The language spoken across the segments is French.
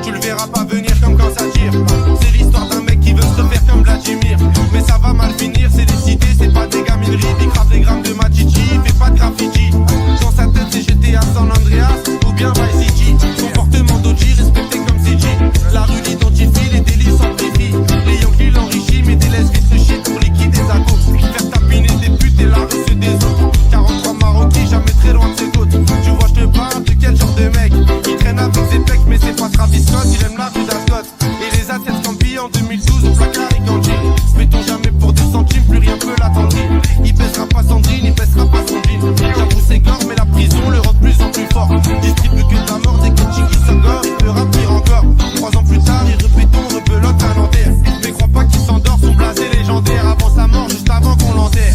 Tu le verras pas venir comme quand ça tire. C'est l'histoire d'un mec qui veut se refaire comme Vladimir. Mais ça va mal finir, c'est des cités, c'est pas des gamineries. Il crave des grammes de Machichi, il fait pas de graffiti. Dans sa tête c'est GTA San Andreas ou bien Vice City. Comportement d'Oji, respecté comme CG. La rue l'identifie, les délits s'amplifient. Les Yankees l'enrichissent, mais des laisse vite se chier pour liquider des agos. Faire tapiner des putes et la rue c'est des autres. 43 Maroquis, jamais très loin de ses côtes. Tu vois, je te parle de quel genre de mec. Il traîne avec ses pecs, mais c'est pas Travis Scott. Il aime la rue d'Ascot. Et les athlètes Campi en 2012 au placard et Gandhi. Mettons jamais pour 2 centimes, plus rien peut l'attendrir. Il baissera pas Sandrine, il baissera pas Sandrine. J'avoue c'est gore, mais la prison le rend de plus en plus fort. Distribue que de la mort, dès que Chiki s'engore, il peut rapir encore. 3 ans plus tard, il répétons, rebelote à Nanterre. Mais crois pas qu'il s'endort, son blasé légendaire. Avant sa mort, juste avant qu'on l'enterre.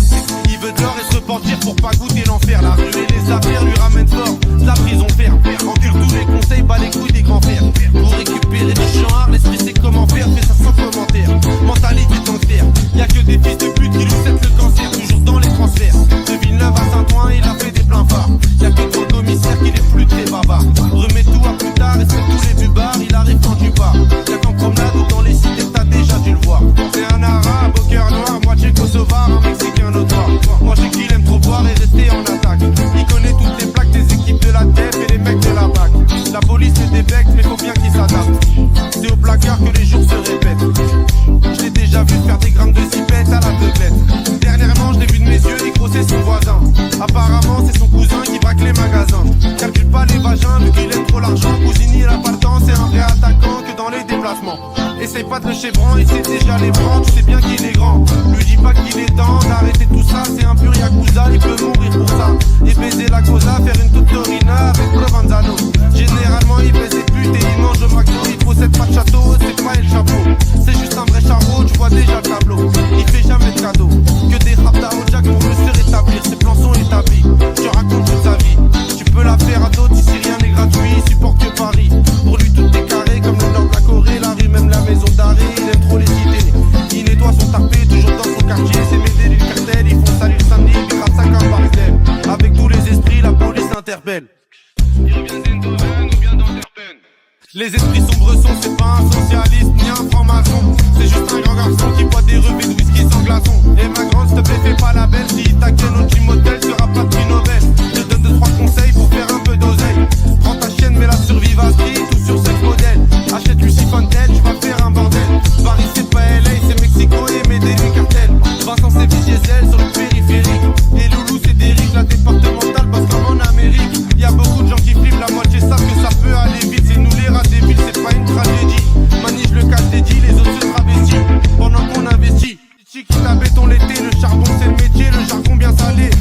Il veut de l'or et se repentir pour pas goûter l'enfer. La rue et les affaires lui ramènent fort, la prison ferme. Enterre tous les conseils, bat les couilles des grands frères. Pour récupérer du champ, l'esprit sait comment faire, fais ça sans commentaire. Mentalité gangster, y'a que des fils de pute qui lui cèdent le cancer. Toujours dans les transferts, de Villeneuve à Saint-Ouen, il a fait des pleins phares. Y'a que dans le commissaire qu'il est plus très bavard. Remets tout à plus tard, respecte tous les bubards, il arrive quand tu pars. Y'a qu'en promenade ou dans les cités, t'as déjà dû le voir. C'est un arabe au cœur noir, moitié kosovar, un mexicain notoire. Moi j'ai qu'il aime trop boire et rester en attaque. Il connaît toutes les plaques des équipes de la TEF et les mecs de la BAC. La police les débecte, mais faut bien qu'ils s'adaptent. C'est au placard que les jours se répètent. Je l'ai déjà vu faire des grammes de zipette à l'aveuglette. Dernièrement je l'ai vu de mes yeux dégrosser son voisin. Apparemment c'est son cousin qui braque les magasins. Calcule pas les vagins vu qu'il aime trop l'argent. Cousini il a pas le temps, c'est un vrai attaquant que dans les déplacements. Essaye pas de le chevron, il sait déjà les branches, tu sais bien qu'il est grand. Lui dis pas qu'il est temps d'arrêter tout ça, c'est un pur yakuza, il peut mourir pour ça. Et baiser la cosa, faire une tutorina avec Provenzano. Généralement il baise ses putes et il mange au McDo. Il possède pas de château, c'est pas El Chapeau. C'est juste un vrai charreau, tu vois déjà le tableau. Il fait jamais de cadeau, que des raptas au Jack pour le se rétablir. Ses plans sont établis, tu racontes toute sa vie. Tu peux la faire à d'autres ici rien n'est gratuit, il supporte que Paris. Pour lui tout est carré comme le nord de la Corée, la rue même la maison d'arrêt. Il aime trop les cités, il nettoie son tapé toujours dans son quartier. C'est mêlé du cartel, ils font salir samedi, puis grâce à un Barcel. Avec tous les esprits, la police interpelle. Il revient d'Eindhoven ou bien d'Antwerpen. Les esprits sombres sont, c'est pas un socialiste ni un franc-maçon. C'est juste un grand garçon qui boit des revêts de whisky sans glaçon. Et ma grande, s'il te plaît, fais pas la belle. Si il t'acquiert au gym motel, sera pas de prix Nobel. Je te donne 2-3 conseils pour faire un peu d'oseille. Prends ta chienne, mets-la sur Vivacity, tout sur 7 modèles. Achète Lucy Fontaine, tu vas faire un bordel. Paris c'est pas LA, c'est Mexico et Medellin cartel. Vincent c'est diesel sur le périphérique. Et Loulou c'est Derrick, la départementale parce qu'en Amérique, y a beaucoup de gens qui flippent, la moitié savent que ça peut aller vite. C'est nous les rats des villes, c'est pas une tragédie. Manige le cash dédié, les autres se travestissent pendant qu'on investit. Qui t'as béton l'été, le charbon c'est le métier, le jargon bien salé.